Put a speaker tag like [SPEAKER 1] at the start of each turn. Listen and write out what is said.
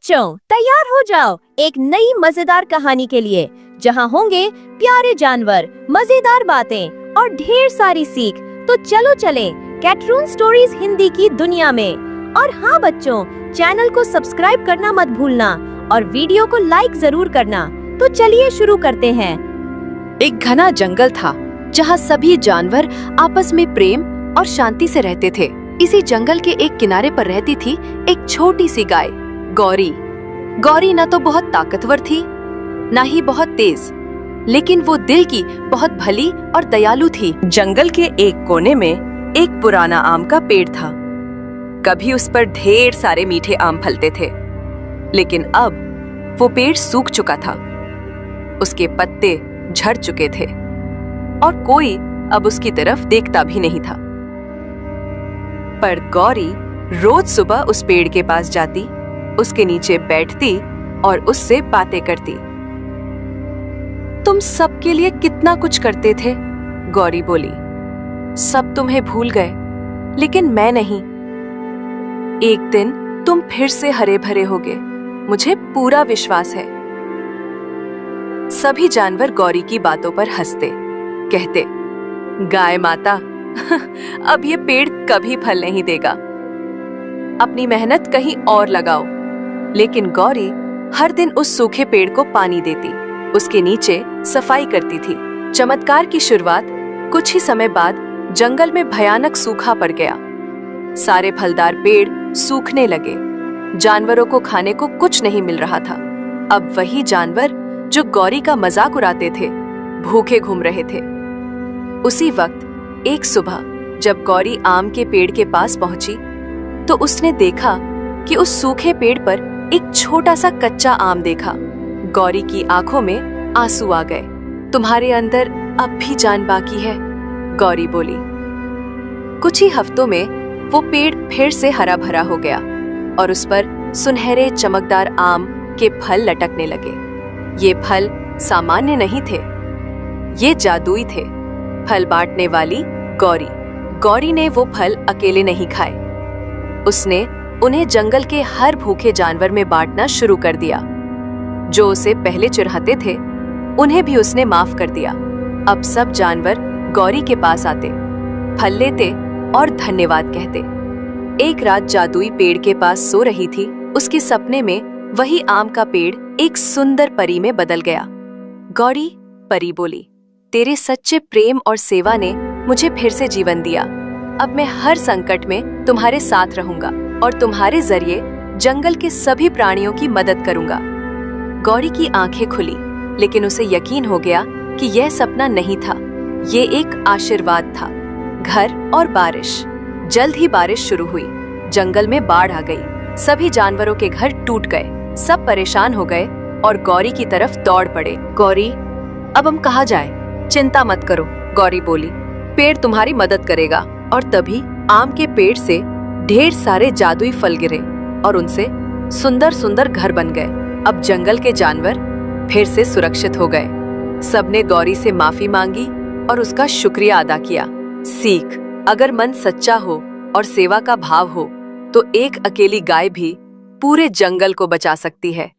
[SPEAKER 1] बच्चों, तैयार हो जाओ एक नई मजेदार कहानी के लिए, जहां होंगे प्यारे जानवर, मजेदार बातें और ढेर सारी सीख। तो चलो चले कैटरून स्टोरीज हिंदी की दुनिया में। और हाँ बच्चों, चैनल को सब्सक्राइब करना मत भूलना और वीडियो को लाइक जरूर करना। तो चलिए शुरू करते हैं।
[SPEAKER 2] एक घना जंगल था जहाँ सभी जानवर आपस में प्रेम और शांति से रहते थे। इसी जंगल के एक किनारे पर रहती थी एक छोटी सी गाय, गौरी। गौरी न तो बहुत ताकतवर थी, न ही बहुत तेज, लेकिन वो दिल की बहुत भली और दयालु थी। जंगल के एक कोने में एक पुराना आम का पेड़ था। कभी उस पर ढेर सारे मीठे आम फलते थे, लेकिन अब वो पेड़ सूख चुका था। उसके पत्ते झड़ चुके थे और कोई अब उसकी तरफ देखता भी नहीं था। पर गौरी रोज सुबह उस पेड़ के पास जाती, उसके नीचे बैठती और उससे बातें करती। तुम सबके लिए कितना कुछ करते थे, गौरी बोली। सब तुम्हें भूल गए, लेकिन मैं नहीं। एक दिन तुम फिर से हरे भरे होगे, मुझे पूरा विश्वास है। सभी जानवर गौरी की बातों पर हंसते, कहते, गाय माता, अब ये पेड़ कभी फल नहीं देगा। अपनी मेहनत कहीं और लगाओ। लेकिन गौरी हर दिन उस सूखे पेड़ को पानी देती, उसके नीचे सफाई करती थी। चमत्कार की शुरुआत कुछ ही समय बाद जंगल में भयानक सूखा पड़ गया। सारे फलदार पेड़ सूखने लगे। जानवरों को खाने को कुछ नहीं मिल रहा था। अब वही जानवर जो गौरी का मजाक उड़ाते थे, भूखे घूम रहे थे। उसी वक्त एक सुबह जब गौरी आम के पेड़ के पास पहुंची, तो उसने देखा कि उस सूखे पेड़ पर एक छोटा सा कच्चा आम देखा। गौरी की आंखों में आंसू आ गए। तुम्हारे अंदर अब भी जान बाकी है, गौरी बोली। कुछ ही हफ्तों में वो पेड़ फिर से हरा भरा हो गया और उस पर सुनहरे चमकदार आम के फल लटकने लगे। ये फल सामान्य नहीं थे, ये जादुई थे। फल बांटने वाली गौरी। गौरी ने वो फल अकेले नहीं खाए, उसने उन्हें जंगल के हर भूखे जानवर में बांटना शुरू कर दिया। जो उसे पहले चिढ़ाते थे, उन्हें भी उसने माफ कर दिया। अब सब जानवर गौरी के पास आते, फल लेते और धन्यवाद कहते। एक रात जादुई पेड़ के पास सो रही थी। उसके सपने में वही आम का पेड़ एक सुंदर परी में बदल गया। गौरी, परी बोली, तेरे सच्चे प्रेम और सेवा ने मुझे फिर से जीवन दिया। अब मैं हर संकट में तुम्हारे साथ रहूंगा और तुम्हारे जरिए जंगल के सभी प्राणियों की मदद करूंगा। गौरी की आंखें खुली, लेकिन उसे यकीन हो गया कि यह सपना नहीं था, ये एक आशीर्वाद था। घर और बारिश। जल्द ही बारिश शुरू हुई। जंगल में बाढ़ आ गई। सभी जानवरों के घर टूट गए। सब परेशान हो गए और गौरी की तरफ दौड़ पड़े। गौरी, अब हम कहाँ जाएं? चिंता मत करो, गौरी बोली, पेड़ तुम्हारी मदद करेगा। और तभी आम के पेड़ से ढेर सारे जादुई फल गिरे और उनसे सुंदर सुंदर घर बन गए। अब जंगल के जानवर फिर से सुरक्षित हो गए। सबने गौरी से माफी मांगी और उसका शुक्रिया अदा किया। सीख, अगर मन सच्चा हो और सेवा का भाव हो, तो एक अकेली गाय भी पूरे जंगल को बचा सकती है।